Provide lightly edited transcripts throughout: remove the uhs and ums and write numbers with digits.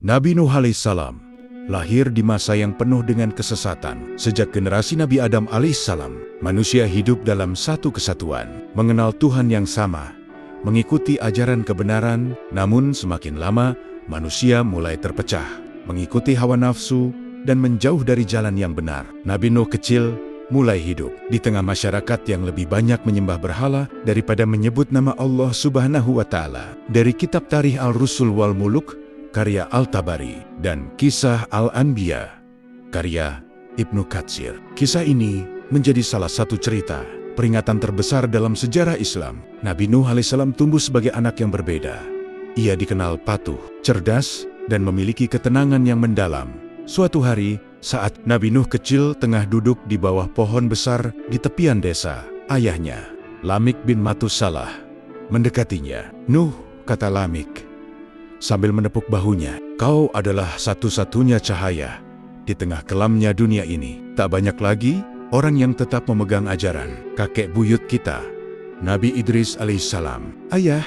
Nabi Nuh alaihissalam lahir di masa yang penuh dengan kesesatan. Sejak generasi Nabi Adam alaihissalam, manusia hidup dalam satu kesatuan, mengenal Tuhan yang sama, mengikuti ajaran kebenaran. Namun semakin lama, manusia mulai terpecah, mengikuti hawa nafsu, dan menjauh dari jalan yang benar. Nabi Nuh kecil mulai hidup di tengah masyarakat yang lebih banyak menyembah berhala daripada menyebut nama Allah Subhanahu wa Ta'ala. Dari kitab Tarikh Al-Rusul wal Muluk, karya Al-Tabari, dan Kisah Al-Anbiya, karya Ibnu Katsir. Kisah ini menjadi salah satu cerita peringatan terbesar dalam sejarah Islam. Nabi Nuh alaihissalam tumbuh sebagai anak yang berbeda. Ia dikenal patuh, cerdas, dan memiliki ketenangan yang mendalam. Suatu hari, saat Nabi Nuh kecil tengah duduk di bawah pohon besar di tepian desa, ayahnya, Lamik bin Matusalah, mendekatinya. "Nuh," kata Lamik sambil menepuk bahunya, "kau adalah satu-satunya cahaya di tengah kelamnya dunia ini. Tak banyak lagi orang yang tetap memegang ajaran kakek buyut kita, Nabi Idris alaihissalam." "Ayah,"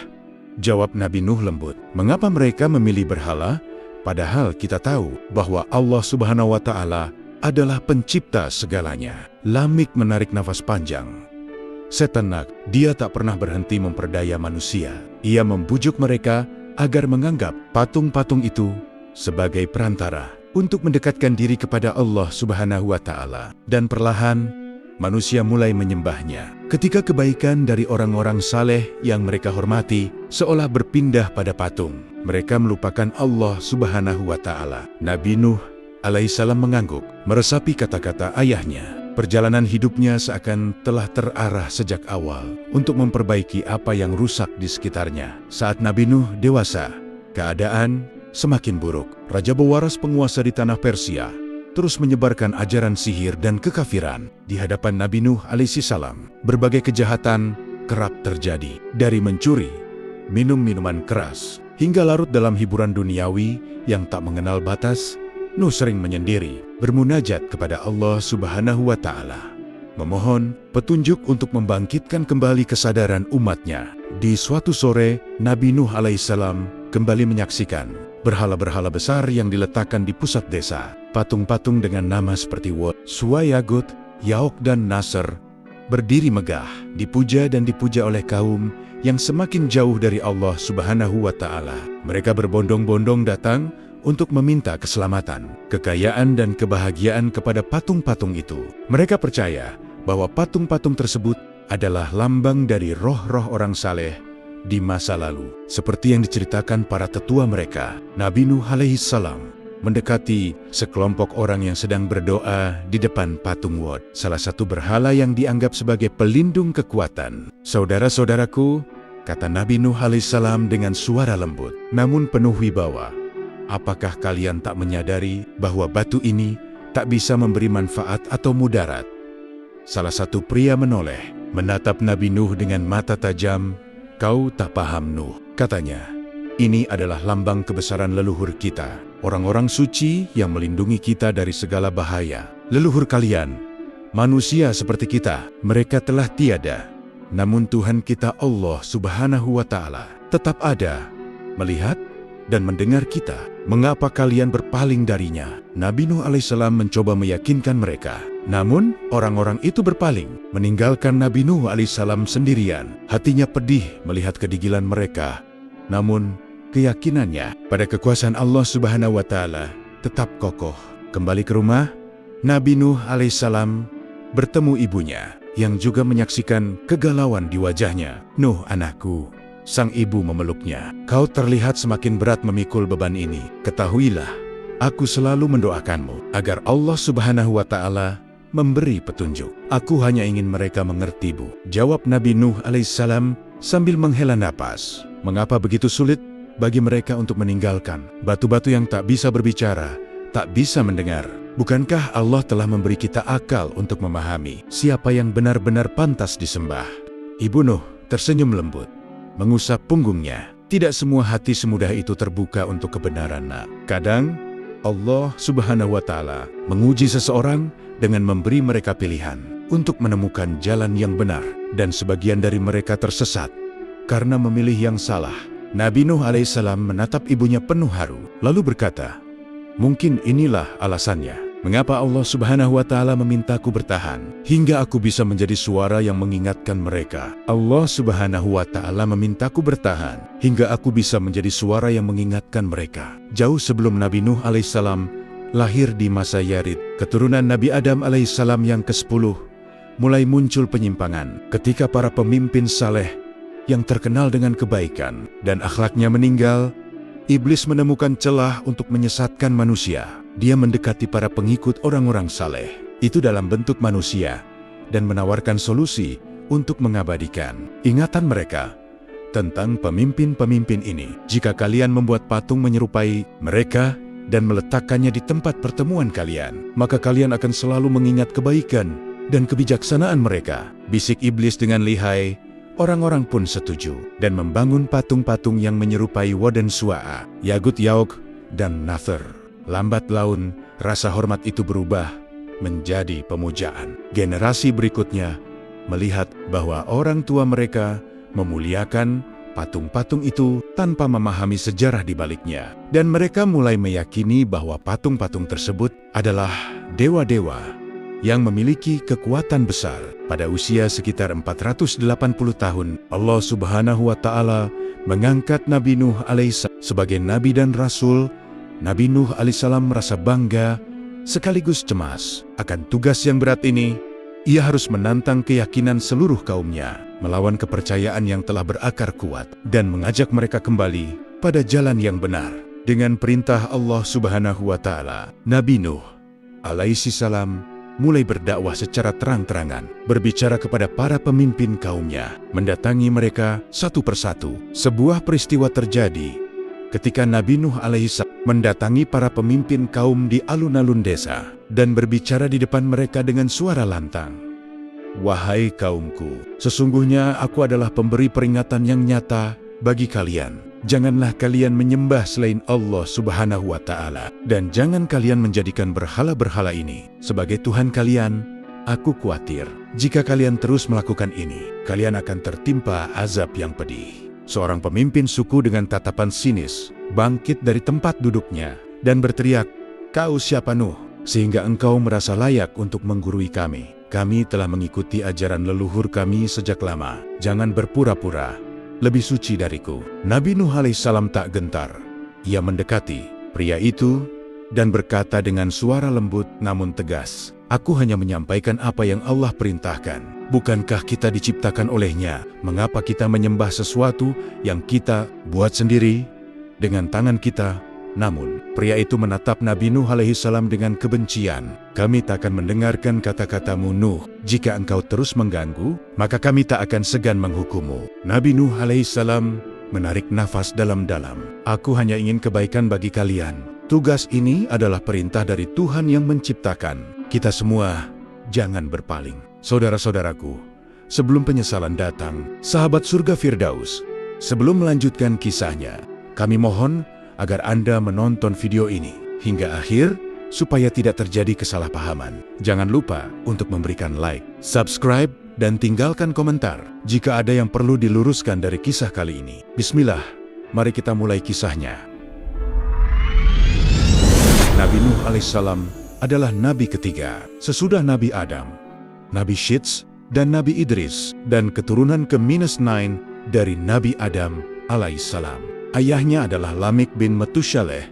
jawab Nabi Nuh lembut, "mengapa mereka memilih berhala? Padahal kita tahu bahwa Allah Subhanahu wa Ta'ala adalah pencipta segalanya." Lamik menarik nafas panjang. Setenak, dia tak pernah berhenti memperdaya manusia. Ia membujuk mereka agar menganggap patung-patung itu sebagai perantara untuk mendekatkan diri kepada Allah Subhanahu wa Ta'ala. Dan perlahan, manusia mulai menyembahnya. Ketika kebaikan dari orang-orang saleh yang mereka hormati seolah berpindah pada patung, mereka melupakan Allah Subhanahu wa Ta'ala. Nabi Nuh alaihissalam mengangguk, meresapi kata-kata ayahnya. Perjalanan hidupnya seakan telah terarah sejak awal untuk memperbaiki apa yang rusak di sekitarnya. Saat Nabi Nuh dewasa, keadaan semakin buruk. Raja Bawaras, penguasa di tanah Persia, terus menyebarkan ajaran sihir dan kekafiran. Di hadapan Nabi Nuh alaihissalam, berbagai kejahatan kerap terjadi. Dari mencuri, minum minuman keras, hingga larut dalam hiburan duniawi yang tak mengenal batas, Nuh sering menyendiri, bermunajat kepada Allah Subhanahu wa Ta'ala, memohon petunjuk untuk membangkitkan kembali kesadaran umatnya. Di suatu sore, Nabi Nuh alaihissalam kembali menyaksikan berhala-berhala besar yang diletakkan di pusat desa. Patung-patung dengan nama seperti Wat, Suwayagut, Yaok, dan Nasr berdiri megah, dipuja dan dipuja oleh kaum yang semakin jauh dari Allah Subhanahu wa Ta'ala. Mereka berbondong-bondong datang untuk meminta keselamatan, kekayaan, dan kebahagiaan kepada patung-patung itu. Mereka percaya bahwa patung-patung tersebut adalah lambang dari roh-roh orang saleh di masa lalu. Seperti yang diceritakan para tetua mereka, Nabi Nuh alaihissalam mendekati sekelompok orang yang sedang berdoa di depan patung Wat, salah satu berhala yang dianggap sebagai pelindung kekuatan. "Saudara-saudaraku," kata Nabi Nuh alaihissalam dengan suara lembut namun penuh wibawa, "apakah kalian tak menyadari bahwa batu ini tak bisa memberi manfaat atau mudarat?" Salah satu pria menoleh, menatap Nabi Nuh dengan mata tajam. "Kau tak paham, Nuh," katanya. "Ini adalah lambang kebesaran leluhur kita, orang-orang suci yang melindungi kita dari segala bahaya. Leluhur kalian, manusia seperti kita, mereka telah tiada. Namun Tuhan kita Allah Subhanahu wa Ta'ala tetap ada, melihat dan mendengar kita. Mengapa kalian berpaling darinya?" Nabi Nuh alaihissalam mencoba meyakinkan mereka. Namun, orang-orang itu berpaling, meninggalkan Nabi Nuh alaihissalam sendirian. Hatinya pedih melihat kedigilan mereka. Namun, keyakinannya pada kekuasaan Allah Subhanahu wa Ta'ala tetap kokoh. Kembali ke rumah, Nabi Nuh alaihissalam bertemu ibunya yang juga menyaksikan kegalauan di wajahnya. "Nuh, anakku," sang ibu memeluknya, "kau terlihat semakin berat memikul beban ini. Ketahuilah, aku selalu mendoakanmu agar Allah Subhanahu wa Ta'ala memberi petunjuk." "Aku hanya ingin mereka mengerti, Bu," jawab Nabi Nuh alaihissalam sambil menghela napas. "Mengapa begitu sulit bagi mereka untuk meninggalkan batu-batu yang tak bisa berbicara, tak bisa mendengar? Bukankah Allah telah memberi kita akal untuk memahami siapa yang benar-benar pantas disembah?" Ibu Nuh tersenyum lembut, mengusap punggungnya. "Tidak semua hati semudah itu terbuka untuk kebenaran, Nak. Kadang Allah Subhanahu wa Ta'ala menguji seseorang dengan memberi mereka pilihan untuk menemukan jalan yang benar, dan sebagian dari mereka tersesat karena memilih yang salah. Nabi Nuh alaihissalam menatap ibunya penuh haru, lalu berkata, "Mungkin inilah alasannya mengapa Allah Subhanahu wa Ta'ala memintaku bertahan hingga aku bisa menjadi suara yang mengingatkan mereka. Allah Subhanahu wa Ta'ala memintaku bertahan hingga aku bisa menjadi suara yang mengingatkan mereka." Jauh sebelum Nabi Nuh alaihissalam lahir di masa Yarid, keturunan Nabi Adam alaihissalam yang ke-10, mulai muncul penyimpangan ketika para pemimpin saleh yang terkenal dengan kebaikan dan akhlaknya meninggal. Iblis menemukan celah untuk menyesatkan manusia. Dia mendekati para pengikut orang-orang saleh itu dalam bentuk manusia dan menawarkan solusi untuk mengabadikan ingatan mereka tentang pemimpin-pemimpin ini. Jika kalian membuat patung menyerupai mereka dan meletakkannya di tempat pertemuan kalian, maka kalian akan selalu mengingat kebaikan dan kebijaksanaan mereka. Bisik iblis dengan lihai. Orang-orang pun setuju dan membangun patung-patung yang menyerupai Wad dan Suwa'a, Yagut Yauk, dan Nathr. Lambat laun, rasa hormat itu berubah menjadi pemujaan. Generasi berikutnya melihat bahwa orang tua mereka memuliakan patung-patung itu tanpa memahami sejarah di baliknya. Dan mereka mulai meyakini bahwa patung-patung tersebut adalah dewa-dewa yang memiliki kekuatan besar. Pada usia sekitar 480 tahun, Allah Subhanahu wa Ta'ala mengangkat Nabi Nuh alaihissalam sebagai nabi dan rasul. Nabi Nuh alaihissalam merasa bangga sekaligus cemas akan tugas yang berat ini. Ia harus menantang keyakinan seluruh kaumnya, melawan kepercayaan yang telah berakar kuat, dan mengajak mereka kembali pada jalan yang benar. Dengan perintah Allah Subhanahu wa Ta'ala, Nabi Nuh alaihissalam mulai berdakwah secara terang-terangan, berbicara kepada para pemimpin kaumnya, mendatangi mereka satu persatu. Sebuah peristiwa terjadi ketika Nabi Nuh alaihissalam mendatangi para pemimpin kaum di alun-alun desa dan berbicara di depan mereka dengan suara lantang. "Wahai kaumku, sesungguhnya aku adalah pemberi peringatan yang nyata bagi kalian. Janganlah kalian menyembah selain Allah Subhanahu wa Ta'ala, dan jangan kalian menjadikan berhala-berhala ini sebagai Tuhan kalian. Aku khawatir jika kalian terus melakukan ini, kalian akan tertimpa azab yang pedih." Seorang pemimpin suku dengan tatapan sinis bangkit dari tempat duduknya dan berteriak, "Kau siapa Nuh, sehingga engkau merasa layak untuk menggurui kami? Kami telah mengikuti ajaran leluhur kami sejak lama. Jangan berpura-pura lebih suci dariku." Nabi Nuh alaihissalam tak gentar. Ia mendekati pria itu dan berkata dengan suara lembut namun tegas, "Aku hanya menyampaikan apa yang Allah perintahkan. Bukankah kita diciptakan olehnya? Mengapa kita menyembah sesuatu yang kita buat sendiri dengan tangan kita?" Namun, pria itu menatap Nabi Nuh alaihissalam dengan kebencian. "Kami tak akan mendengarkan kata-katamu Nuh. Jika engkau terus mengganggu, maka kami tak akan segan menghukummu." Nabi Nuh alaihissalam menarik nafas dalam-dalam. "Aku hanya ingin kebaikan bagi kalian. Tugas ini adalah perintah dari Tuhan yang menciptakan kita semua. Jangan berpaling." Saudara-saudaraku, sebelum penyesalan datang, sahabat surga Firdaus, sebelum melanjutkan kisahnya, kami mohon agar Anda menonton video ini hingga akhir supaya tidak terjadi kesalahpahaman. Jangan lupa untuk memberikan like, subscribe, dan tinggalkan komentar jika ada yang perlu diluruskan dari kisah kali ini. Bismillah, mari kita mulai kisahnya. Nabi Nuh alaihissalam adalah nabi ketiga sesudah Nabi Adam, Nabi Syits, dan Nabi Idris, dan keturunan ke-9 dari Nabi Adam alaihissalam. Ayahnya adalah Lamik bin Metushaleh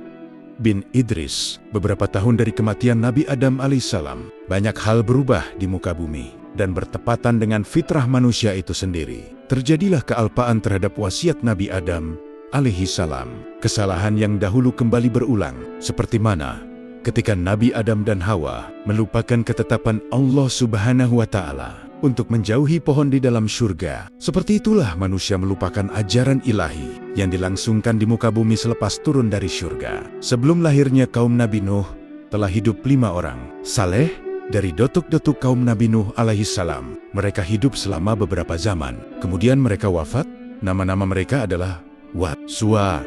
bin Idris. Beberapa tahun dari kematian Nabi Adam alaihissalam, banyak hal berubah di muka bumi, dan bertepatan dengan fitrah manusia itu sendiri, terjadilah kealpaan terhadap wasiat Nabi Adam alaihissalam. Kesalahan yang dahulu kembali berulang, seperti mana ketika Nabi Adam dan Hawa melupakan ketetapan Allah Subhanahu wa Ta'ala untuk menjauhi pohon di dalam surga. Seperti itulah manusia melupakan ajaran ilahi yang dilangsungkan di muka bumi selepas turun dari surga. Sebelum lahirnya kaum Nabi Nuh, telah hidup 5 orang saleh dari dotuk-dotuk kaum Nabi Nuh alaihissalam. Mereka hidup selama beberapa zaman, kemudian mereka wafat. Nama-nama mereka adalah Wad, Suwa,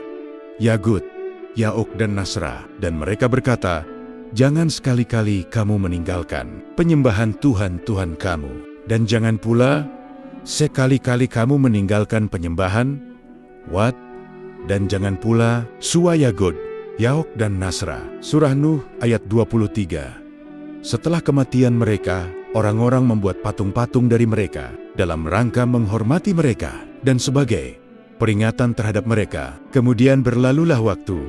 Yagut, Yauk, dan Nasra. Dan mereka berkata, "Jangan sekali-kali kamu meninggalkan penyembahan Tuhan-Tuhan kamu, dan jangan pula sekali-kali kamu meninggalkan penyembahan Wad, dan jangan pula Suwa Yagud, Yaok dan Nasra. Surah Nuh ayat 23. Setelah kematian mereka, orang-orang membuat patung-patung dari mereka dalam rangka menghormati mereka dan sebagai peringatan terhadap mereka. Kemudian berlalulah waktu.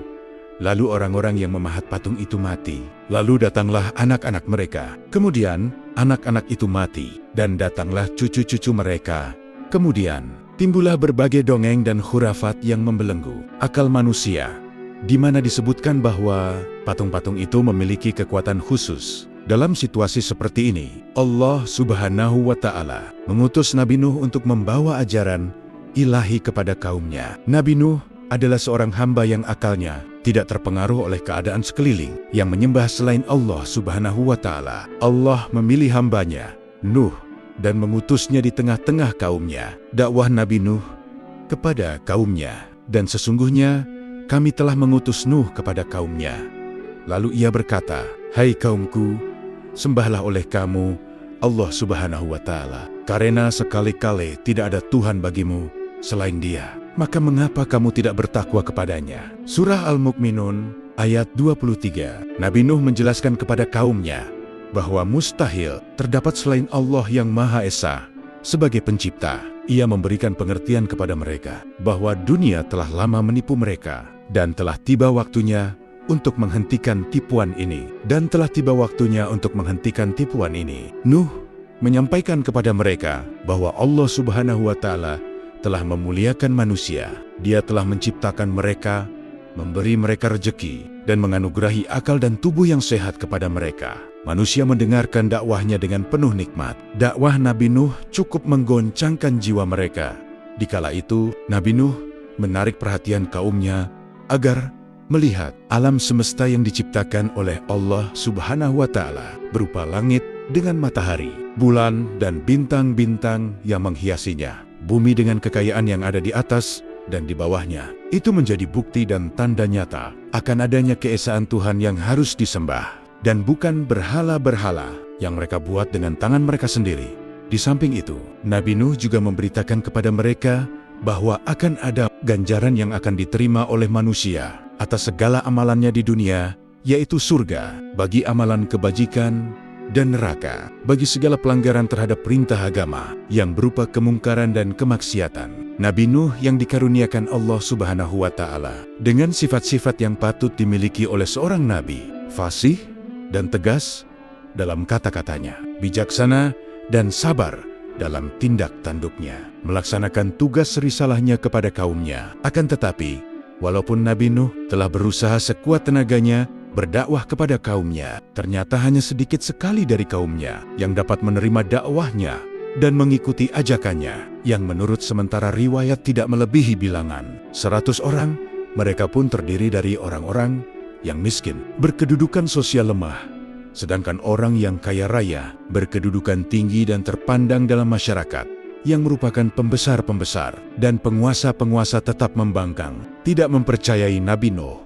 Lalu orang-orang yang memahat patung itu mati. Lalu datanglah anak-anak mereka. Kemudian anak-anak itu mati. Dan datanglah cucu-cucu mereka. Kemudian timbullah berbagai dongeng dan khurafat yang membelenggu akal manusia, di mana disebutkan bahwa patung-patung itu memiliki kekuatan khusus. Dalam situasi seperti ini, Allah Subhanahu wa Ta'ala mengutus Nabi Nuh untuk membawa ajaran ilahi kepada kaumnya. Nabi Nuh adalah seorang hamba yang akalnya tidak terpengaruh oleh keadaan sekeliling yang menyembah selain Allah Subhanahu wa Ta'ala. Allah memilih hambanya, Nuh, dan mengutusnya di tengah-tengah kaumnya. Dakwah Nabi Nuh kepada kaumnya. Dan sesungguhnya kami telah mengutus Nuh kepada kaumnya. Lalu ia berkata, "Hai kaumku, sembahlah oleh kamu Allah Subhanahu wa Ta'ala, karena sekali-kali tidak ada Tuhan bagimu selain Dia. Maka mengapa kamu tidak bertakwa kepadanya?" Surah Al-Mu'minun ayat 23. Nabi Nuh menjelaskan kepada kaumnya bahwa mustahil terdapat selain Allah yang Maha Esa sebagai pencipta. Ia memberikan pengertian kepada mereka bahwa dunia telah lama menipu mereka dan telah tiba waktunya untuk menghentikan tipuan ini. Nuh menyampaikan kepada mereka bahwa Allah Subhanahu wa Ta'ala telah memuliakan manusia. Dia telah menciptakan mereka, memberi mereka rejeki, dan menganugerahi akal dan tubuh yang sehat kepada mereka. Manusia mendengarkan dakwahnya dengan penuh nikmat. Dakwah Nabi Nuh cukup menggoncangkan jiwa mereka. Dikala itu, Nabi Nuh menarik perhatian kaumnya agar melihat alam semesta yang diciptakan oleh Allah Subhanahu wa Ta'ala, berupa langit dengan matahari, bulan dan bintang-bintang yang menghiasinya, bumi dengan kekayaan yang ada di atas dan di bawahnya. Itu menjadi bukti dan tanda nyata akan adanya keesaan Tuhan yang harus disembah, dan bukan berhala-berhala yang mereka buat dengan tangan mereka sendiri. Di samping itu, Nabi Nuh juga memberitakan kepada mereka bahwa akan ada ganjaran yang akan diterima oleh manusia atas segala amalannya di dunia, yaitu surga bagi amalan kebajikan dan neraka bagi segala pelanggaran terhadap perintah agama yang berupa kemungkaran dan kemaksiatan. Nabi Nuh yang dikaruniakan Allah Subhanahu wa Ta'ala dengan sifat-sifat yang patut dimiliki oleh seorang nabi, fasih dan tegas dalam kata-katanya, bijaksana dan sabar dalam tindak tanduknya, melaksanakan tugas risalahnya kepada kaumnya. Akan tetapi, walaupun Nabi Nuh telah berusaha sekuat tenaganya berdakwah kepada kaumnya, ternyata hanya sedikit sekali dari kaumnya yang dapat menerima dakwahnya dan mengikuti ajakannya, yang menurut sementara riwayat tidak melebihi bilangan 100 orang. Mereka pun terdiri dari orang-orang yang miskin, berkedudukan sosial lemah, sedangkan orang yang kaya raya, berkedudukan tinggi dan terpandang dalam masyarakat, yang merupakan pembesar-pembesar dan penguasa-penguasa tetap membangkang, tidak mempercayai Nabi Nuh,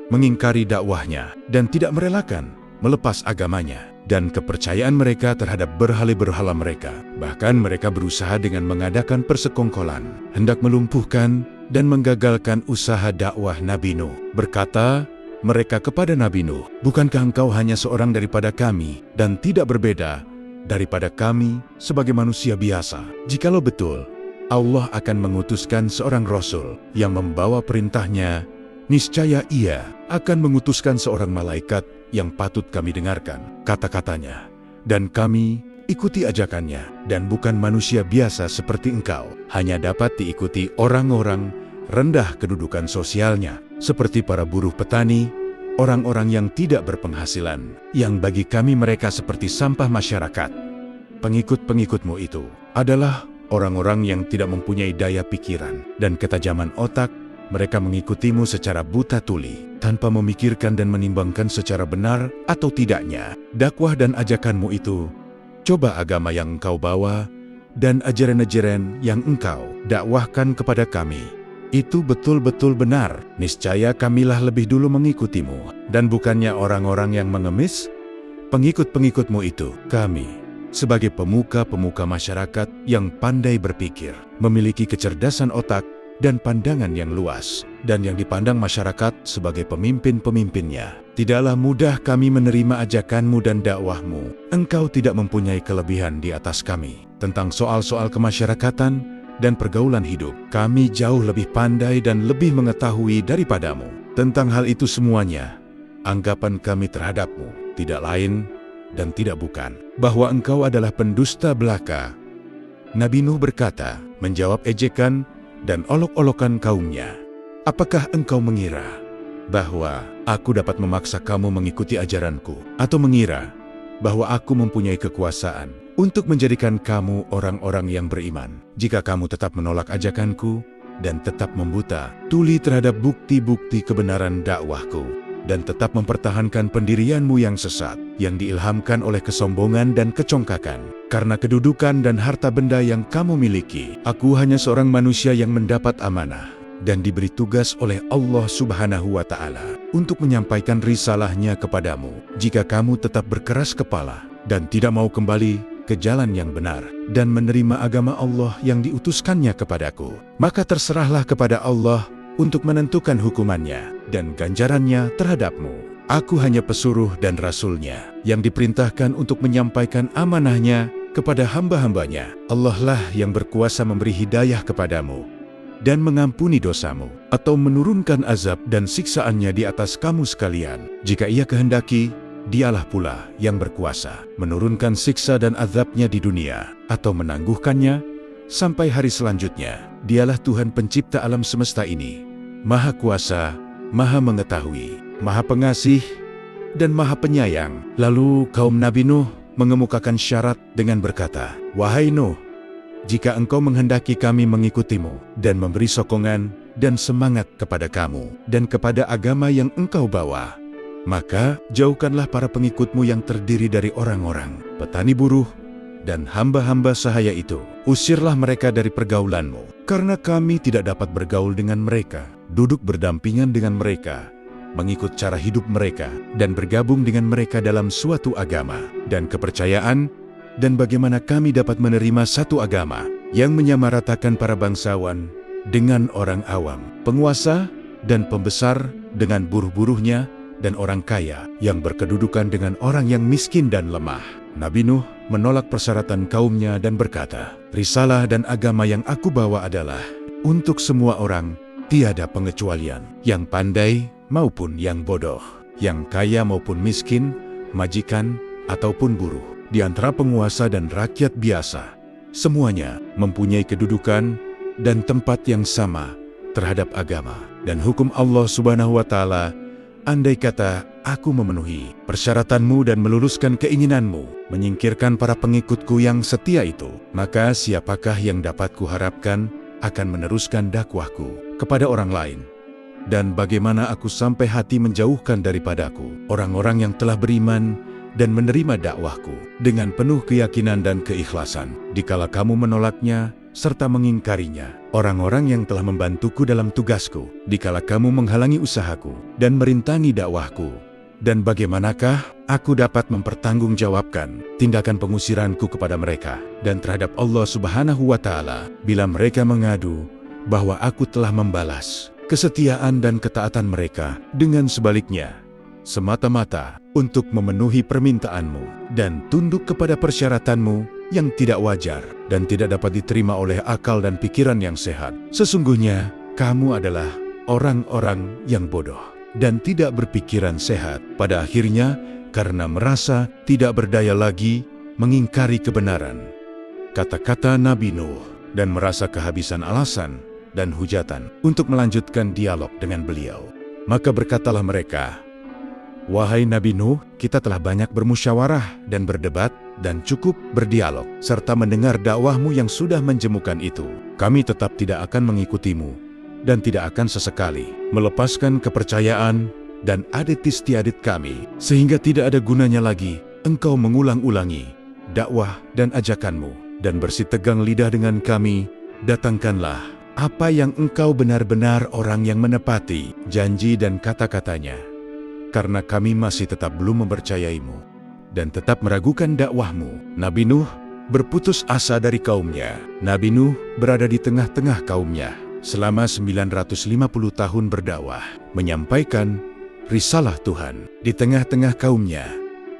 mengingkari dakwahnya, dan tidak merelakan melepas agamanya dan kepercayaan mereka terhadap berhala-berhala mereka. Bahkan mereka berusaha dengan mengadakan persekongkolan, hendak melumpuhkan dan menggagalkan usaha dakwah Nabi Nuh. Berkata mereka kepada Nabi Nuh, "Bukankah engkau hanya seorang daripada kami dan tidak berbeda daripada kami sebagai manusia biasa? Jikalau betul Allah akan mengutuskan seorang Rasul yang membawa perintahnya, niscaya Ia akan mengutuskan seorang malaikat yang patut kami dengarkan kata-katanya, dan kami ikuti ajakannya, dan bukan manusia biasa seperti engkau. Hanya dapat diikuti orang-orang rendah kedudukan sosialnya, seperti para buruh petani, orang-orang yang tidak berpenghasilan, yang bagi kami mereka seperti sampah masyarakat. Pengikut-pengikutmu itu adalah orang-orang yang tidak mempunyai daya pikiran dan ketajaman otak. Mereka mengikutimu secara buta tuli, tanpa memikirkan dan menimbangkan secara benar atau tidaknya dakwah dan ajakanmu itu. Coba agama yang engkau bawa dan ajaran-ajaran yang engkau dakwahkan kepada kami itu betul-betul benar. Niscaya kamilah lebih dulu mengikutimu, dan bukannya orang-orang yang mengemis pengikut-pengikutmu itu. Kami sebagai pemuka-pemuka masyarakat yang pandai berpikir, memiliki kecerdasan otak, dan pandangan yang luas, dan yang dipandang masyarakat sebagai pemimpin-pemimpinnya. Tidaklah mudah kami menerima ajakanmu dan dakwahmu. Engkau tidak mempunyai kelebihan di atas kami. Tentang soal-soal kemasyarakatan dan pergaulan hidup, kami jauh lebih pandai dan lebih mengetahui daripadamu. Tentang hal itu semuanya, anggapan kami terhadapmu tidak lain dan tidak bukan bahwa engkau adalah pendusta belaka. Nabi Nuh berkata, menjawab ejekan dan olok-olokan kaumnya, apakah engkau mengira bahwa aku dapat memaksa kamu mengikuti ajaranku, atau mengira bahwa aku mempunyai kekuasaan untuk menjadikan kamu orang-orang yang beriman? Jika kamu tetap menolak ajakanku dan tetap membuta tuli terhadap bukti-bukti kebenaran dakwahku, dan tetap mempertahankan pendirianmu yang sesat, yang diilhamkan oleh kesombongan dan kecongkakan, karena kedudukan dan harta benda yang kamu miliki. Aku hanya seorang manusia yang mendapat amanah dan diberi tugas oleh Allah Subhanahu wa Ta'ala untuk menyampaikan risalahnya kepadamu. Jika kamu tetap berkeras kepala dan tidak mau kembali ke jalan yang benar dan menerima agama Allah yang diutuskannya kepadaku, maka terserahlah kepada Allah untuk menentukan hukumannya dan ganjarannya terhadapmu. Aku hanya pesuruh dan rasulnya yang diperintahkan untuk menyampaikan amanahnya kepada hamba-hambanya. Allah lah yang berkuasa memberi hidayah kepadamu dan mengampuni dosamu, atau menurunkan azab dan siksaannya di atas kamu sekalian. Jika Ia kehendaki, Dialah pula yang berkuasa menurunkan siksa dan azabnya di dunia, atau menangguhkannya sampai hari selanjutnya. Dialah Tuhan pencipta alam semesta ini, Maha Kuasa, Maha Mengetahui, Maha Pengasih, dan Maha Penyayang. Lalu kaum Nabi Nuh mengemukakan syarat dengan berkata, wahai Nuh, jika engkau menghendaki kami mengikutimu dan memberi sokongan dan semangat kepada kamu dan kepada agama yang engkau bawa, maka jauhkanlah para pengikutmu yang terdiri dari orang-orang, petani buruh, dan hamba-hamba sahaya itu. Usirlah mereka dari pergaulanmu, karena kami tidak dapat bergaul dengan mereka, duduk berdampingan dengan mereka, mengikut cara hidup mereka, dan bergabung dengan mereka dalam suatu agama dan kepercayaan. Dan bagaimana kami dapat menerima satu agama yang menyamaratakan para bangsawan dengan orang awam, penguasa dan pembesar dengan buruh-buruhnya, dan orang kaya yang berkedudukan dengan orang yang miskin dan lemah? Nabi Nuh menolak persyaratan kaumnya dan berkata, risalah dan agama yang aku bawa adalah untuk semua orang, tiada pengecualian, yang pandai maupun yang bodoh, yang kaya maupun miskin, majikan ataupun buruh, di antara penguasa dan rakyat biasa. Semuanya mempunyai kedudukan dan tempat yang sama terhadap agama dan hukum Allah Subhanahu wa Ta'ala. Andai kata aku memenuhi persyaratanmu dan meluluskan keinginanmu, menyingkirkan para pengikutku yang setia itu, maka siapakah yang dapat kuharapkan akan meneruskan dakwahku kepada orang lain? Dan bagaimana aku sampai hati menjauhkan daripadaku orang-orang yang telah beriman dan menerima dakwahku dengan penuh keyakinan dan keikhlasan, dikala kamu menolaknya serta mengingkarinya, orang-orang yang telah membantuku dalam tugasku, dikala kamu menghalangi usahaku dan merintangi dakwahku. Dan bagaimanakah aku dapat mempertanggungjawabkan tindakan pengusiranku kepada mereka dan terhadap Allah Subhanahu wa Ta'ala bila mereka mengadu bahwa aku telah membalas kesetiaan dan ketaatan mereka dengan sebaliknya, semata-mata untuk memenuhi permintaanmu dan tunduk kepada persyaratanmu yang tidak wajar dan tidak dapat diterima oleh akal dan pikiran yang sehat. Sesungguhnya kamu adalah orang-orang yang bodoh dan tidak berpikiran sehat. Pada akhirnya, karena merasa tidak berdaya lagi mengingkari kebenaran, kata-kata Nabi Nuh, dan merasa kehabisan alasan dan hujatan untuk melanjutkan dialog dengan beliau, maka berkatalah mereka, wahai Nabi Nuh, kita telah banyak bermusyawarah dan berdebat dan cukup berdialog, serta mendengar dakwahmu yang sudah menjemukan itu. Kami tetap tidak akan mengikutimu dan tidak akan sesekali melepaskan kepercayaan dan adat istiadat kami, sehingga tidak ada gunanya lagi engkau mengulang-ulangi dakwah dan ajakanmu dan bersitegang lidah dengan kami. Datangkanlah apa yang engkau benar-benar orang yang menepati janji dan kata-katanya, karena kami masih tetap belum mempercayaimu dan tetap meragukan dakwahmu. Nabi Nuh berputus asa dari kaumnya. Nabi Nuh berada di tengah-tengah kaumnya selama 950 tahun berdakwah, menyampaikan risalah Tuhan di tengah-tengah kaumnya.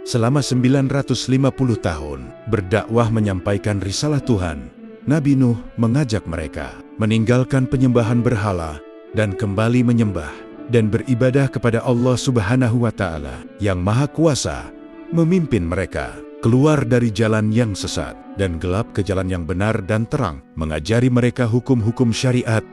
Selama 950 tahun berdakwah menyampaikan risalah Tuhan, Nabi Nuh mengajak mereka meninggalkan penyembahan berhala dan kembali menyembah dan beribadah kepada Allah Subhanahu wa Ta'ala yang Maha Kuasa, memimpin mereka keluar dari jalan yang sesat dan gelap ke jalan yang benar dan terang, mengajari mereka hukum-hukum syariat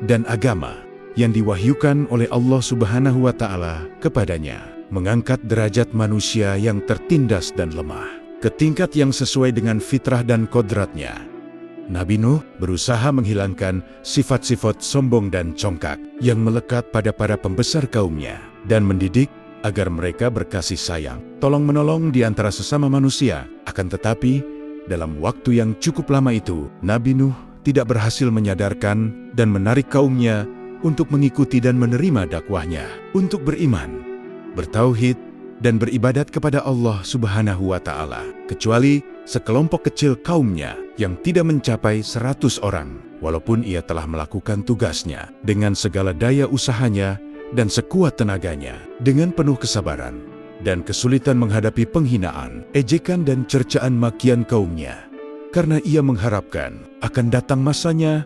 dan agama yang diwahyukan oleh Allah Subhanahu wa Ta'ala kepadanya, mengangkat derajat manusia yang tertindas dan lemah ke tingkat yang sesuai dengan fitrah dan kodratnya. Nabi Nuh berusaha menghilangkan sifat-sifat sombong dan congkak yang melekat pada para pembesar kaumnya dan mendidik agar mereka berkasih sayang, tolong-menolong di antara sesama manusia. Akan tetapi, dalam waktu yang cukup lama itu, Nabi Nuh tidak berhasil menyadarkan dan menarik kaumnya untuk mengikuti dan menerima dakwahnya, untuk beriman, bertauhid, dan beribadat kepada Allah Subhanahu wa Ta'ala, kecuali sekelompok kecil kaumnya yang tidak mencapai 100 orang, walaupun ia telah melakukan tugasnya dengan segala daya usahanya dan sekuat tenaganya, dengan penuh kesabaran dan kesulitan menghadapi penghinaan, ejekan dan cercaan makian kaumnya, karena ia mengharapkan akan datang masanya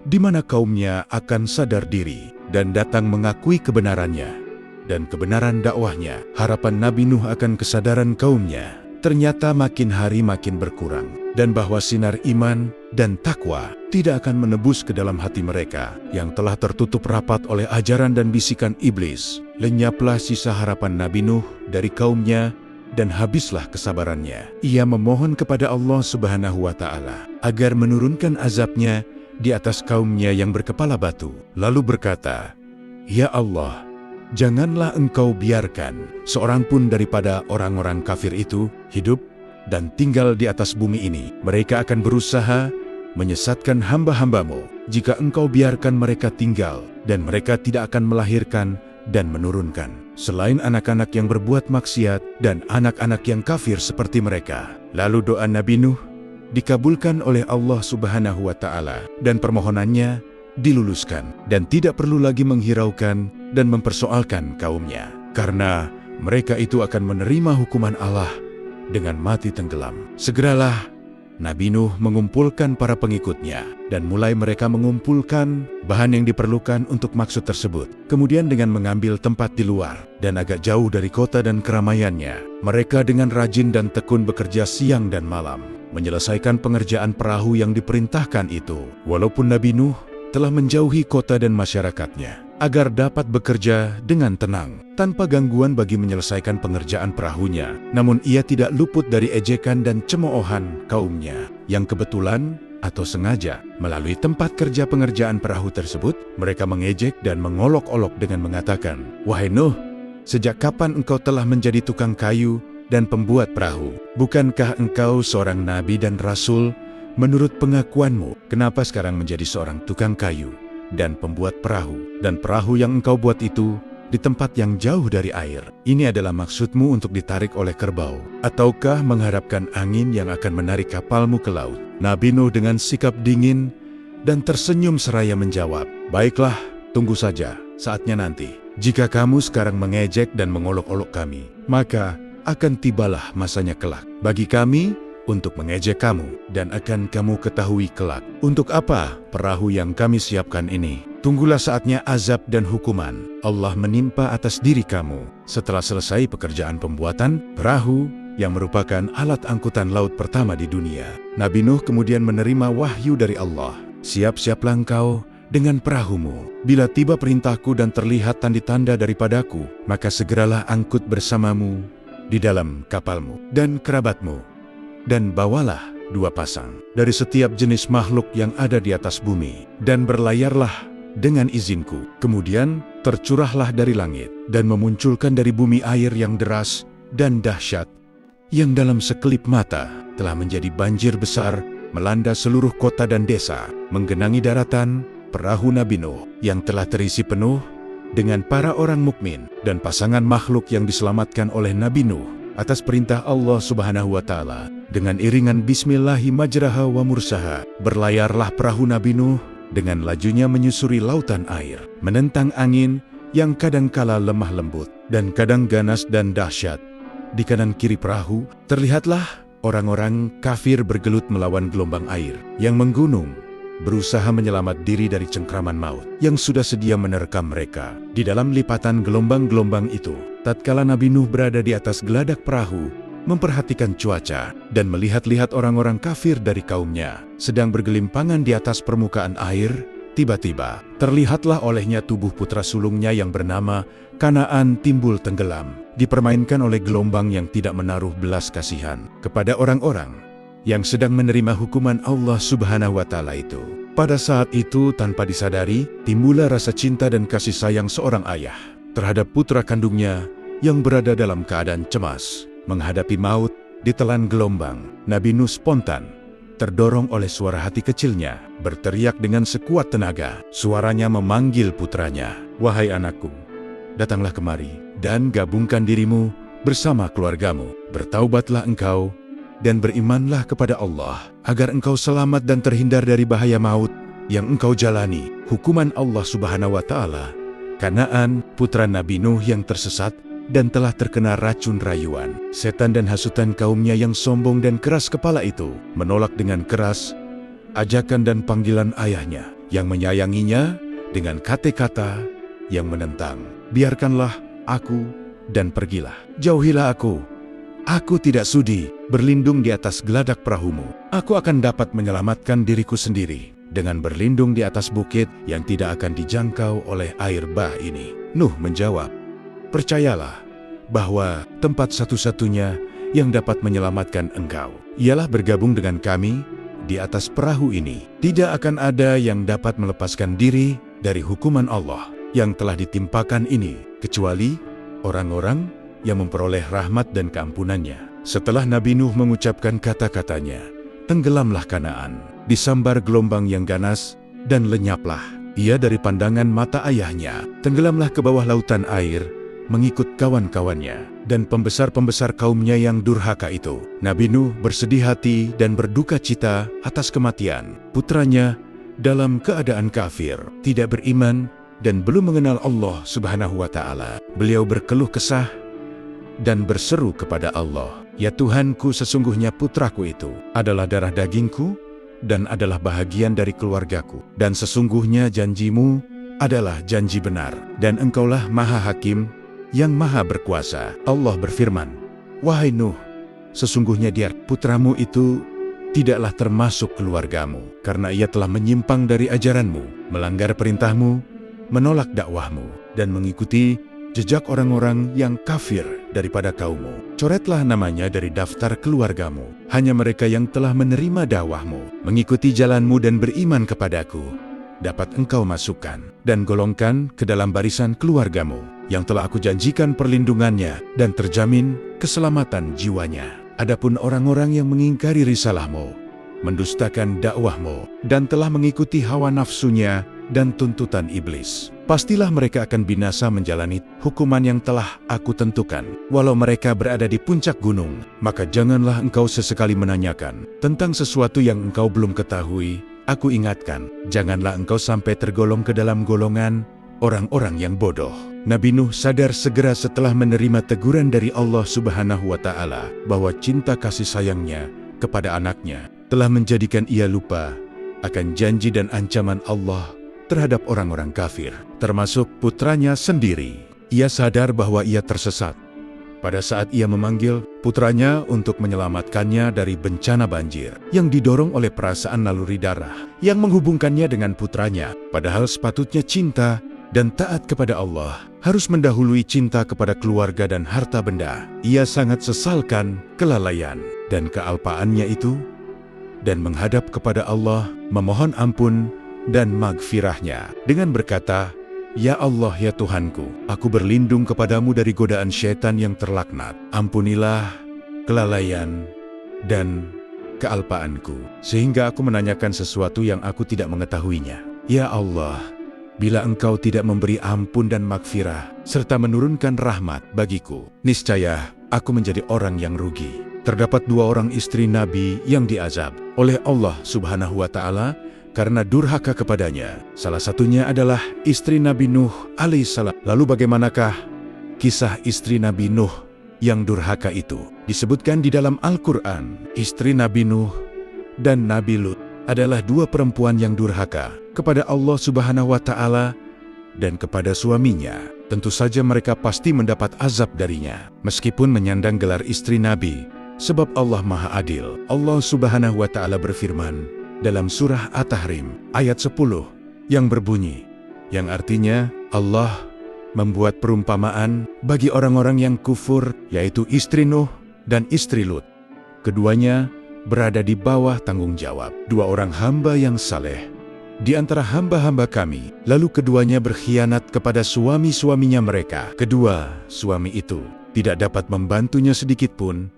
di mana kaumnya akan sadar diri dan datang mengakui kebenarannya dan kebenaran dakwahnya. Harapan Nabi Nuh akan kesadaran kaumnya ternyata makin hari makin berkurang, dan bahwa sinar iman dan takwa tidak akan menebus ke dalam hati mereka yang telah tertutup rapat oleh ajaran dan bisikan iblis. Lenyaplah sisa harapan Nabi Nuh dari kaumnya dan habislah kesabarannya. Ia memohon kepada Allah Subhanahu wa Ta'ala agar menurunkan azabnya di atas kaumnya yang berkepala batu, lalu berkata, "Ya Allah, janganlah Engkau biarkan seorang pun daripada orang-orang kafir itu hidup dan tinggal di atas bumi ini. Mereka akan berusaha menyesatkan hamba-Hambamu jika Engkau biarkan mereka tinggal, dan mereka tidak akan melahirkan dan menurunkan selain anak-anak yang berbuat maksiat dan anak-anak yang kafir seperti mereka." Lalu doa Nabi Nuh dikabulkan oleh Allah Subhanahu wa Ta'ala dan permohonannya diluluskan, dan tidak perlu lagi menghiraukan dan mempersoalkan kaumnya, karena mereka itu akan menerima hukuman Allah dengan mati tenggelam. Segeralah Nabi Nuh mengumpulkan para pengikutnya dan mulai mereka mengumpulkan bahan yang diperlukan untuk maksud tersebut. Kemudian dengan mengambil tempat di luar dan agak jauh dari kota dan keramaiannya, mereka dengan rajin dan tekun bekerja siang dan malam menyelesaikan pengerjaan perahu yang diperintahkan itu. Walaupun Nabi Nuh telah menjauhi kota dan masyarakatnya, agar dapat bekerja dengan tenang, tanpa gangguan bagi menyelesaikan pengerjaan perahunya, namun ia tidak luput dari ejekan dan cemoohan kaumnya, yang kebetulan atau sengaja melalui tempat kerja pengerjaan perahu tersebut, mereka mengejek dan mengolok-olok dengan mengatakan, "Wahai Nuh, sejak kapan engkau telah menjadi tukang kayu dan pembuat perahu? Bukankah engkau seorang nabi dan rasul? Menurut pengakuanmu, kenapa sekarang menjadi seorang tukang kayu dan pembuat perahu? Dan perahu yang engkau buat itu di tempat yang jauh dari air. Ini adalah maksudmu untuk ditarik oleh kerbau, ataukah mengharapkan angin yang akan menarik kapalmu ke laut?" Nabi Nuh dengan sikap dingin dan tersenyum seraya menjawab, "Baiklah, tunggu saja saatnya nanti. Jika kamu sekarang mengejek dan mengolok-olok kami, maka akan tibalah masanya kelak bagi kami untuk mengejek kamu, dan akan kamu ketahui kelak untuk apa perahu yang kami siapkan ini. Tunggulah saatnya azab dan hukuman Allah menimpa atas diri kamu setelah selesai pekerjaan pembuatan perahu yang merupakan alat angkutan laut pertama di dunia." Nabi Nuh kemudian menerima wahyu dari Allah, "Siap-siaplah engkau dengan perahumu. Bila tiba perintahku dan terlihat tanda-tanda daripadaku, maka segeralah angkut bersamamu di dalam kapalmu dan kerabatmu, dan bawalah 2 pasang dari setiap jenis makhluk yang ada di atas bumi, dan berlayarlah dengan izinku. Kemudian tercurahlah dari langit dan memunculkan dari bumi air yang deras dan dahsyat, yang dalam sekelip mata telah menjadi banjir besar, melanda seluruh kota dan desa, menggenangi daratan perahu Nabi Nuh yang telah terisi penuh dengan para orang mukmin dan pasangan makhluk yang diselamatkan oleh Nabi Nuh atas perintah Allah Subhanahu wa Ta'ala. Dengan iringan Bismillahi majraha wa mursaha, berlayarlah perahu Nabi Nuh dengan lajunya menyusuri lautan air, menentang angin yang kadangkala lemah lembut dan kadang ganas dan dahsyat. Di kanan kiri perahu, terlihatlah orang-orang kafir bergelut melawan gelombang air yang menggunung, berusaha menyelamat diri dari cengkraman maut yang sudah sedia menerkam mereka. Di dalam lipatan gelombang-gelombang itu, tatkala Nabi Nuh berada di atas geladak perahu, memperhatikan cuaca dan melihat-lihat orang-orang kafir dari kaumnya sedang bergelimpangan di atas permukaan air, tiba-tiba terlihatlah olehnya tubuh putra sulungnya yang bernama Kanaan timbul tenggelam, dipermainkan oleh gelombang yang tidak menaruh belas kasihan kepada orang-orang yang sedang menerima hukuman Allah Subhanahu wa Ta'ala itu. Pada saat itu, tanpa disadari, timbullah rasa cinta dan kasih sayang seorang ayah terhadap putra kandungnya yang berada dalam keadaan cemas menghadapi maut ditelan gelombang. Nabi Nuh spontan terdorong oleh suara hati kecilnya, berteriak dengan sekuat tenaga. Suaranya memanggil putranya, "Wahai anakku, datanglah kemari dan gabungkan dirimu bersama keluargamu. Bertaubatlah engkau dan berimanlah kepada Allah, agar engkau selamat dan terhindar dari bahaya maut yang engkau jalani, hukuman Allah Subhanahu wa Ta'ala." Kanaan, putra Nabi Nuh yang tersesat dan telah terkena racun rayuan setan dan hasutan kaumnya yang sombong dan keras kepala itu, menolak dengan keras ajakan dan panggilan ayahnya yang menyayanginya dengan kata-kata yang menentang. "Biarkanlah aku dan pergilah. Jauhilah aku. Aku tidak sudi berlindung di atas geladak perahumu. Aku akan dapat menyelamatkan diriku sendiri dengan berlindung di atas bukit yang tidak akan dijangkau oleh air bah ini." Nuh menjawab, "Percayalah bahwa tempat satu-satunya yang dapat menyelamatkan engkau ialah bergabung dengan kami di atas perahu ini. Tidak akan ada yang dapat melepaskan diri dari hukuman Allah yang telah ditimpakan ini, kecuali orang-orang yang memperoleh rahmat dan keampunannya." Setelah Nabi Nuh mengucapkan kata-katanya, tenggelamlah Kanaan, disambar gelombang yang ganas, dan lenyaplah ia dari pandangan mata ayahnya. Tenggelamlah ke bawah lautan air, mengikut kawan-kawannya dan pembesar-pembesar kaumnya yang durhaka itu. Nabi Nuh bersedih hati dan berduka cita atas kematian putranya dalam keadaan kafir, tidak beriman, dan belum mengenal Allah Subhanahu wa Ta'ala. Beliau berkeluh kesah dan berseru kepada Allah, "Ya Tuhanku, sesungguhnya putraku itu adalah darah dagingku dan adalah bahagian dari keluargaku, dan sesungguhnya janjimu adalah janji benar, dan engkaulah Maha Hakim yang Maha Berkuasa." Allah berfirman, "Wahai Nuh, sesungguhnya dia, putramu itu, tidaklah termasuk keluargamu, karena ia telah menyimpang dari ajaranmu, melanggar perintahmu, menolak dakwahmu, dan mengikuti jejak orang-orang yang kafir daripada kaummu. Coretlah namanya dari daftar keluargamu. Hanya mereka yang telah menerima dakwahmu, mengikuti jalanmu dan beriman kepadaku, dapat engkau masukkan dan golongkan ke dalam barisan keluargamu yang telah aku janjikan perlindungannya dan terjamin keselamatan jiwanya. Adapun orang-orang yang mengingkari risalahmu, mendustakan dakwahmu, dan telah mengikuti hawa nafsunya dan tuntutan iblis, pastilah mereka akan binasa menjalani hukuman yang telah aku tentukan. Walau mereka berada di puncak gunung, maka janganlah engkau sesekali menanyakan tentang sesuatu yang engkau belum ketahui. Aku ingatkan, janganlah engkau sampai tergolong ke dalam golongan orang-orang yang bodoh." Nabi Nuh sadar segera setelah menerima teguran dari Allah Subhanahu wa Ta'ala bahwa cinta kasih sayangnya kepada anaknya telah menjadikan ia lupa akan janji dan ancaman Allah terhadap orang-orang kafir, termasuk putranya sendiri. Ia sadar bahwa ia tersesat pada saat ia memanggil putranya untuk menyelamatkannya dari bencana banjir yang didorong oleh perasaan naluri darah yang menghubungkannya dengan putranya. Padahal sepatutnya cinta dan taat kepada Allah harus mendahului cinta kepada keluarga dan harta benda. Ia sangat sesalkan kelalaian dan kealpaannya itu dan menghadap kepada Allah memohon ampun dan magfirahnya dengan berkata, "Ya Allah, ya Tuhanku, aku berlindung kepadamu dari godaan syaitan yang terlaknat. Ampunilah kelalaian dan kealpaanku, sehingga aku menanyakan sesuatu yang aku tidak mengetahuinya. Ya Allah, bila engkau tidak memberi ampun dan magfirah, serta menurunkan rahmat bagiku, niscaya aku menjadi orang yang rugi." Terdapat dua orang istri Nabi yang diazab oleh Allah Subhanahu wa Ta'ala karena durhaka kepadanya. Salah satunya adalah istri Nabi Nuh alaihissalam. Lalu bagaimanakah kisah istri Nabi Nuh yang durhaka itu? Disebutkan di dalam Al-Quran, istri Nabi Nuh dan Nabi Lut adalah dua perempuan yang durhaka kepada Allah Subhanahu wa Ta'ala dan kepada suaminya. Tentu saja mereka pasti mendapat azab darinya, meskipun menyandang gelar istri Nabi, sebab Allah Maha Adil. Allah Subhanahu wa Ta'ala berfirman dalam surah At-Tahrim ayat 10 yang berbunyi, yang artinya Allah membuat perumpamaan bagi orang-orang yang kufur, yaitu istri Nuh dan istri Lut. Keduanya berada di bawah tanggung jawab dua orang hamba yang saleh di antara hamba-hamba kami. Lalu keduanya berkhianat kepada suami-suaminya mereka. Kedua suami itu tidak dapat membantunya sedikitpun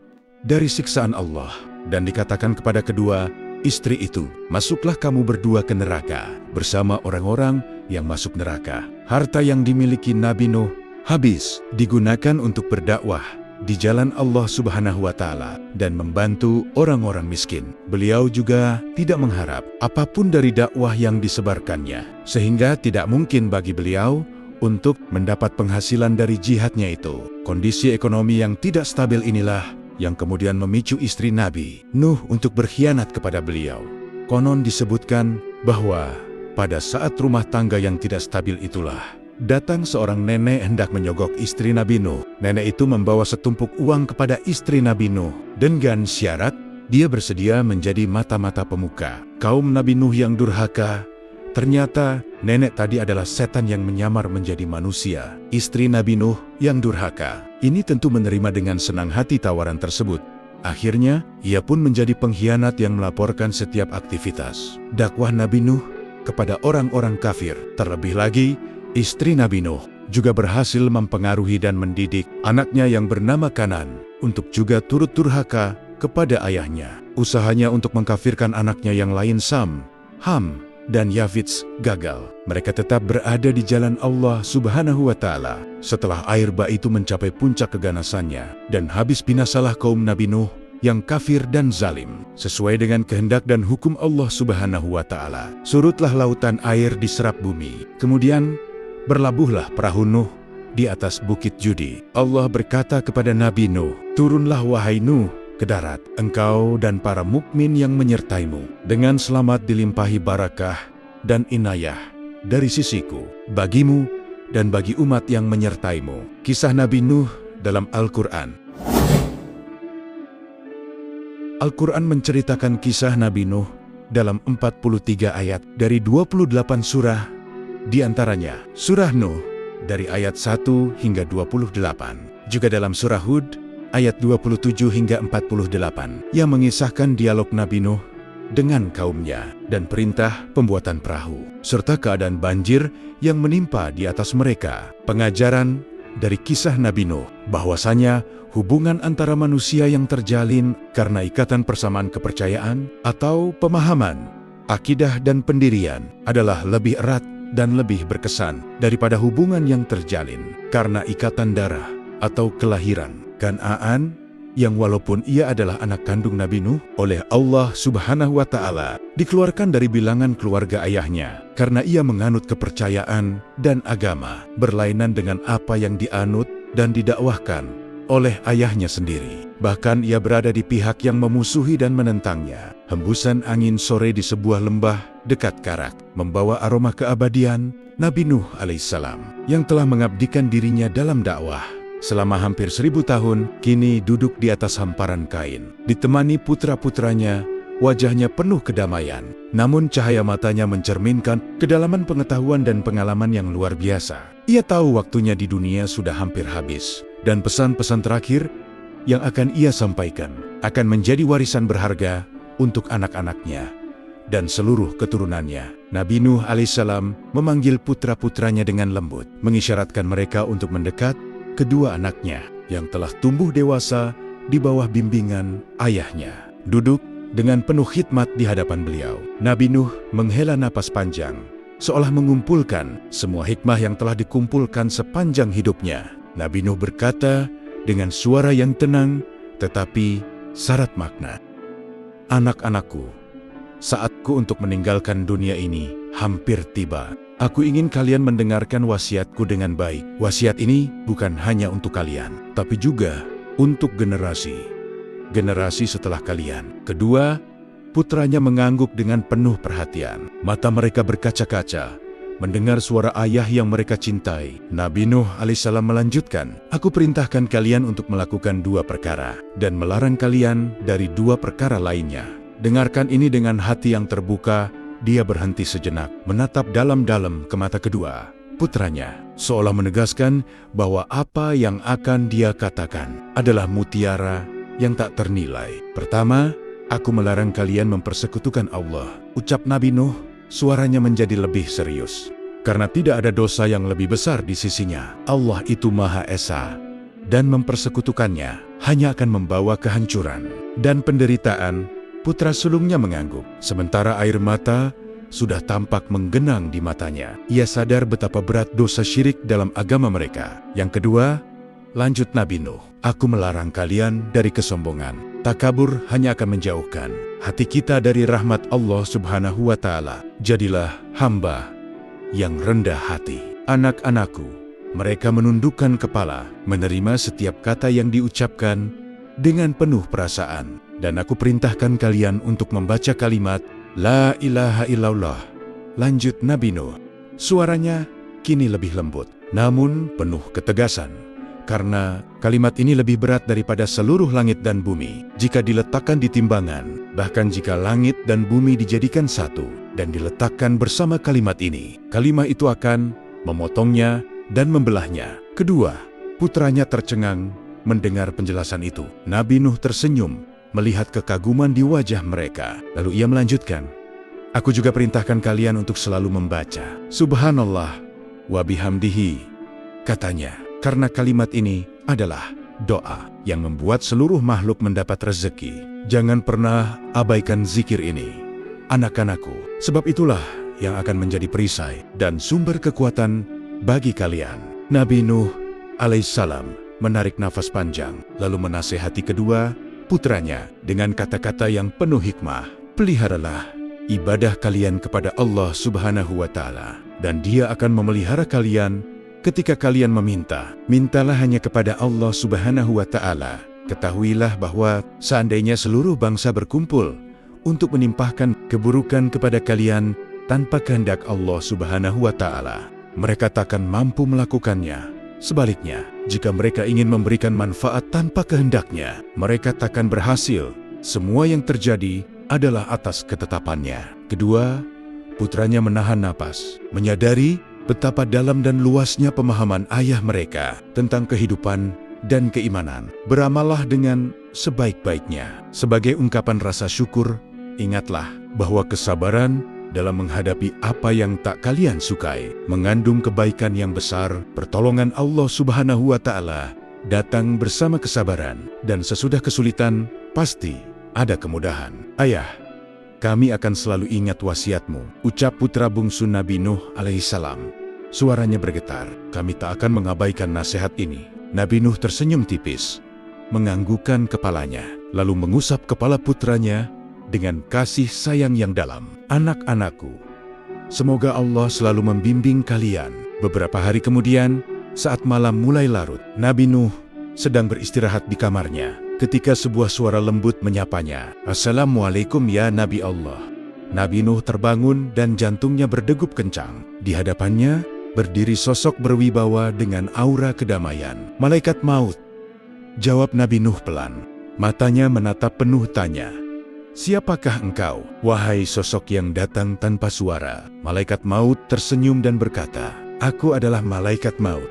dari siksaan Allah. Dan dikatakan kepada kedua istri itu, masuklah kamu berdua ke neraka bersama orang-orang yang masuk neraka. Harta yang dimiliki Nabi Nuh habis digunakan untuk berdakwah di jalan Allah Subhanahu wa Ta'ala dan membantu orang-orang miskin. Beliau juga tidak mengharap apapun dari dakwah yang disebarkannya, sehingga tidak mungkin bagi beliau untuk mendapat penghasilan dari jihadnya itu. Kondisi ekonomi yang tidak stabil inilah yang kemudian memicu istri Nabi Nuh untuk berkhianat kepada beliau. Konon disebutkan bahwa pada saat rumah tangga yang tidak stabil itulah datang seorang nenek hendak menyogok istri Nabi Nuh. Nenek itu membawa setumpuk uang kepada istri Nabi Nuh dengan syarat dia bersedia menjadi mata-mata pemuka kaum Nabi Nuh yang durhaka. Ternyata nenek tadi adalah setan yang menyamar menjadi manusia, istri Nabi Nuh yang durhaka. Ini tentu menerima dengan senang hati tawaran tersebut. Akhirnya, ia pun menjadi pengkhianat yang melaporkan setiap aktivitas dakwah Nabi Nuh kepada orang-orang kafir. Terlebih lagi, istri Nabi Nuh juga berhasil mempengaruhi dan mendidik anaknya yang bernama Kanan untuk juga turut durhaka kepada ayahnya. Usahanya untuk mengkafirkan anaknya yang lain Sam, Ham, dan Yafits gagal. Mereka tetap berada di jalan Allah Subhanahu wa Ta'ala setelah air bah itu mencapai puncak keganasannya dan habis binasalah kaum Nabi Nuh yang kafir dan zalim. Sesuai dengan kehendak dan hukum Allah Subhanahu wa Ta'ala, surutlah lautan air diserap bumi. Kemudian berlabuhlah perahu Nuh di atas bukit Judi. Allah berkata kepada Nabi Nuh, turunlah wahai Nuh ke darat, engkau dan para mukmin yang menyertaimu, dengan selamat dilimpahi barakah dan inayah dari sisiku, bagimu dan bagi umat yang menyertaimu. Kisah Nabi Nuh dalam Al-Quran. Al-Quran menceritakan kisah Nabi Nuh dalam 43 ayat dari 28 surah, di antaranya surah Nuh dari ayat 1 hingga 28. Juga dalam surah Hud ayat 27 hingga 48 yang mengisahkan dialog Nabi Nuh dengan kaumnya dan perintah pembuatan perahu serta keadaan banjir yang menimpa di atas mereka. Pengajaran dari kisah Nabi Nuh bahwasanya hubungan antara manusia yang terjalin karena ikatan persamaan kepercayaan atau pemahaman, akidah dan pendirian adalah lebih erat dan lebih berkesan daripada hubungan yang terjalin karena ikatan darah atau kelahiran. Kan'an, yang walaupun ia adalah anak kandung Nabi Nuh, oleh Allah Subhanahu wa Ta'ala dikeluarkan dari bilangan keluarga ayahnya karena ia menganut kepercayaan dan agama berlainan dengan apa yang dianut dan didakwahkan oleh ayahnya sendiri. Bahkan ia berada di pihak yang memusuhi dan menentangnya. Hembusan angin sore di sebuah lembah dekat Karak membawa aroma keabadian Nabi Nuh alaihissalam yang telah mengabdikan dirinya dalam dakwah selama hampir 1000 tahun, kini duduk di atas hamparan kain. Ditemani putra-putranya, wajahnya penuh kedamaian. Namun cahaya matanya mencerminkan kedalaman pengetahuan dan pengalaman yang luar biasa. Ia tahu waktunya di dunia sudah hampir habis. Dan pesan-pesan terakhir yang akan ia sampaikan akan menjadi warisan berharga untuk anak-anaknya dan seluruh keturunannya. Nabi Nuh alaihissalam memanggil putra-putranya dengan lembut, mengisyaratkan mereka untuk mendekat kedua anaknya yang telah tumbuh dewasa di bawah bimbingan ayahnya. Duduk dengan penuh khidmat di hadapan beliau, Nabi Nuh menghela napas panjang, seolah mengumpulkan semua hikmah yang telah dikumpulkan sepanjang hidupnya. Nabi Nuh berkata dengan suara yang tenang tetapi syarat makna, "Anak-anakku, saatku untuk meninggalkan dunia ini hampir tiba. Aku ingin kalian mendengarkan wasiatku dengan baik. Wasiat ini bukan hanya untuk kalian, tapi juga untuk generasi setelah kalian. Kedua, putranya mengangguk dengan penuh perhatian. Mata mereka berkaca-kaca, mendengar suara ayah yang mereka cintai. Nabi Nuh alaihissalam melanjutkan, "Aku perintahkan kalian untuk melakukan 2 perkara, dan melarang kalian dari 2 perkara lainnya. Dengarkan ini dengan hati yang terbuka." Dia berhenti sejenak, menatap dalam-dalam ke mata kedua putranya, seolah menegaskan bahwa apa yang akan dia katakan adalah mutiara yang tak ternilai. "Pertama, aku melarang kalian mempersekutukan Allah," ucap Nabi Nuh, suaranya menjadi lebih serius. "Karena tidak ada dosa yang lebih besar di sisinya. Allah itu Maha Esa, dan mempersekutukannya hanya akan membawa kehancuran dan penderitaan." Putra sulungnya mengangguk, sementara air mata sudah tampak menggenang di matanya. Ia sadar betapa berat dosa syirik dalam agama mereka. "Yang kedua," lanjut Nabi Nuh, "aku melarang kalian dari kesombongan. Takabur hanya akan menjauhkan hati kita dari rahmat Allah Subhanahu wa Ta'ala. Jadilah hamba yang rendah hati." "Anak-anakku," mereka menundukkan kepala, menerima setiap kata yang diucapkan dengan penuh perasaan. "Dan aku perintahkan kalian untuk membaca kalimat La ilaha illallah," lanjut Nabi Nuh. Suaranya kini lebih lembut, namun penuh ketegasan. "Karena kalimat ini lebih berat daripada seluruh langit dan bumi jika diletakkan di timbangan. Bahkan jika langit dan bumi dijadikan satu dan diletakkan bersama kalimat ini, kalimat itu akan memotongnya dan membelahnya." Kedua, putranya tercengang mendengar penjelasan itu. Nabi Nuh tersenyum melihat kekaguman di wajah mereka. Lalu ia melanjutkan, "Aku juga perintahkan kalian untuk selalu membaca Subhanallah wa bihamdihi," katanya, "karena kalimat ini adalah doa yang membuat seluruh makhluk mendapat rezeki. Jangan pernah abaikan zikir ini, anak-anakku, sebab itulah yang akan menjadi perisai dan sumber kekuatan bagi kalian." Nabi Nuh alaihissalam menarik nafas panjang, lalu menasehati kedua putranya dengan kata-kata yang penuh hikmah. "Peliharalah ibadah kalian kepada Allah Subhanahu wa Ta'ala, dan Dia akan memelihara kalian ketika kalian meminta. Mintalah hanya kepada Allah Subhanahu wa Ta'ala. Ketahuilah bahwa seandainya seluruh bangsa berkumpul untuk menimpahkan keburukan kepada kalian tanpa kehendak Allah Subhanahu wa Ta'ala, mereka takkan mampu melakukannya. Sebaliknya, jika mereka ingin memberikan manfaat tanpa kehendaknya, mereka takkan berhasil. Semua yang terjadi adalah atas ketetapannya." Kedua, putranya menahan napas, menyadari betapa dalam dan luasnya pemahaman ayah mereka tentang kehidupan dan keimanan. "Beramallah dengan sebaik-baiknya. Sebagai ungkapan rasa syukur, ingatlah bahwa kesabaran dalam menghadapi apa yang tak kalian sukai mengandung kebaikan yang besar. Pertolongan Allah Subhanahu wa Ta'ala datang bersama kesabaran, dan sesudah kesulitan pasti ada kemudahan. Ayah, kami akan selalu ingat wasiatmu," ucap putra bungsu Nabi Nuh alaihissalam. Suaranya bergetar, "Kami tak akan mengabaikan nasihat ini." Nabi Nuh tersenyum tipis, menganggukkan kepalanya, lalu mengusap kepala putranya dengan kasih sayang yang dalam. "Anak-anakku, semoga Allah selalu membimbing kalian." Beberapa hari kemudian, saat malam mulai larut, Nabi Nuh sedang beristirahat di kamarnya ketika sebuah suara lembut menyapanya, "Assalamualaikum ya Nabi Allah." Nabi Nuh terbangun dan jantungnya berdegup kencang. Di hadapannya berdiri sosok berwibawa dengan aura kedamaian. "Malaikat maut," jawab Nabi Nuh pelan. Matanya menatap penuh tanya. "Siapakah engkau, wahai sosok yang datang tanpa suara?" Malaikat maut tersenyum dan berkata, "Aku adalah malaikat maut,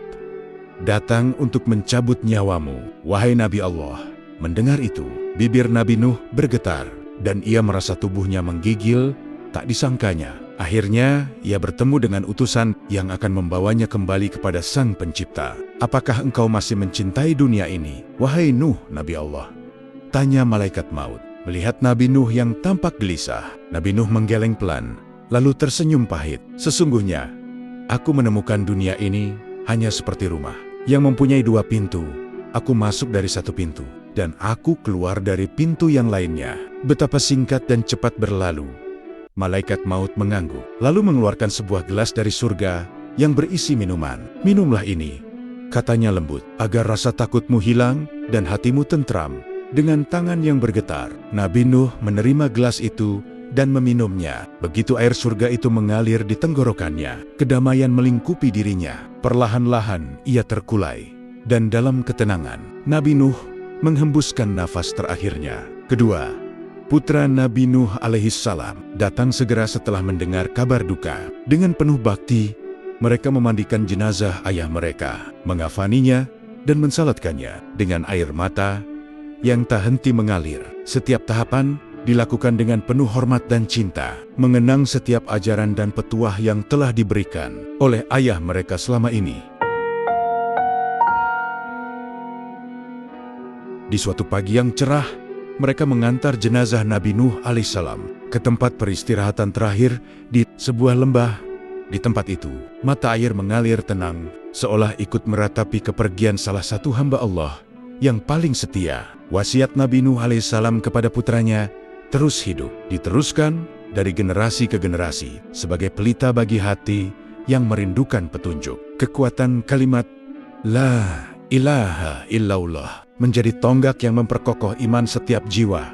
datang untuk mencabut nyawamu, wahai Nabi Allah." Mendengar itu, bibir Nabi Nuh bergetar, dan ia merasa tubuhnya menggigil. Tak disangkanya, akhirnya ia bertemu dengan utusan yang akan membawanya kembali kepada Sang Pencipta. "Apakah engkau masih mencintai dunia ini, wahai Nuh, Nabi Allah?" tanya malaikat maut. Melihat Nabi Nuh yang tampak gelisah, Nabi Nuh menggeleng pelan, lalu tersenyum pahit. "Sesungguhnya, aku menemukan dunia ini hanya seperti rumah yang mempunyai 2 pintu. Aku masuk dari satu pintu, dan aku keluar dari pintu yang lainnya. Betapa singkat dan cepat berlalu malaikat maut mengangguk, lalu mengeluarkan sebuah gelas dari surga yang berisi minuman. "Minumlah ini," katanya lembut, "agar rasa takutmu hilang dan hatimu tentram." Dengan tangan yang bergetar, Nabi Nuh menerima gelas itu dan meminumnya. Begitu air surga itu mengalir di tenggorokannya, kedamaian melingkupi dirinya. Perlahan-lahan ia terkulai, dan dalam ketenangan, Nabi Nuh menghembuskan nafas terakhirnya. Kedua, putra Nabi Nuh alaihissalam datang segera setelah mendengar kabar duka. Dengan penuh bakti, mereka memandikan jenazah ayah mereka, mengafaninya, dan mensalatkannya dengan air mata yang tak henti mengalir. Setiap tahapan dilakukan dengan penuh hormat dan cinta, mengenang setiap ajaran dan petuah yang telah diberikan oleh ayah mereka selama ini. Di suatu pagi yang cerah, mereka mengantar jenazah Nabi Nuh alaihissalam ke tempat peristirahatan terakhir di sebuah lembah. Di tempat itu, mata air mengalir tenang, seolah ikut meratapi kepergian salah satu hamba Allah yang paling setia. Wasiat Nabi Nuh alaihissalam kepada putranya terus hidup, diteruskan dari generasi ke generasi sebagai pelita bagi hati yang merindukan petunjuk. Kekuatan kalimat La ilaha illallah menjadi tonggak yang memperkokoh iman setiap jiwa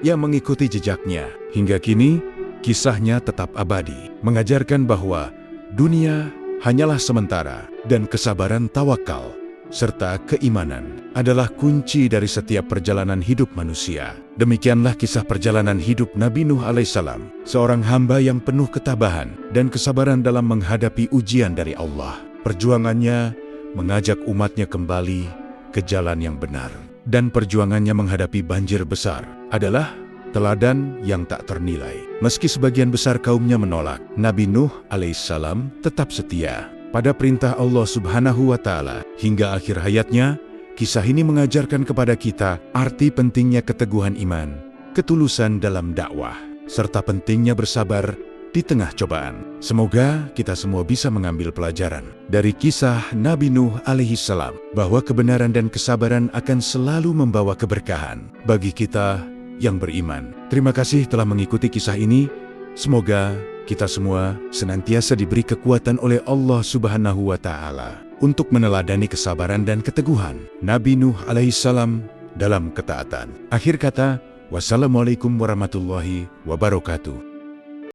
yang mengikuti jejaknya. Hingga kini, kisahnya tetap abadi, mengajarkan bahwa dunia hanyalah sementara dan kesabaran tawakal serta keimanan adalah kunci dari setiap perjalanan hidup manusia. Demikianlah kisah perjalanan hidup Nabi Nuh alaihissalam, seorang hamba yang penuh ketabahan dan kesabaran dalam menghadapi ujian dari Allah. Perjuangannya mengajak umatnya kembali ke jalan yang benar, dan perjuangannya menghadapi banjir besar adalah teladan yang tak ternilai. Meski sebagian besar kaumnya menolak, Nabi Nuh alaihissalam tetap setia pada perintah Allah Subhanahu wa Ta'ala hingga akhir hayatnya. Kisah ini mengajarkan kepada kita arti pentingnya keteguhan iman, ketulusan dalam dakwah, serta pentingnya bersabar di tengah cobaan. Semoga kita semua bisa mengambil pelajaran dari kisah Nabi Nuh alaihissalam bahwa kebenaran dan kesabaran akan selalu membawa keberkahan bagi kita yang beriman. Terima kasih telah mengikuti kisah ini. Semoga kita semua senantiasa diberi kekuatan oleh Allah Subhanahu wa Ta'ala untuk meneladani kesabaran dan keteguhan Nabi Nuh alaihissalam dalam ketaatan. Akhir kata, wassalamualaikum warahmatullahi wabarakatuh.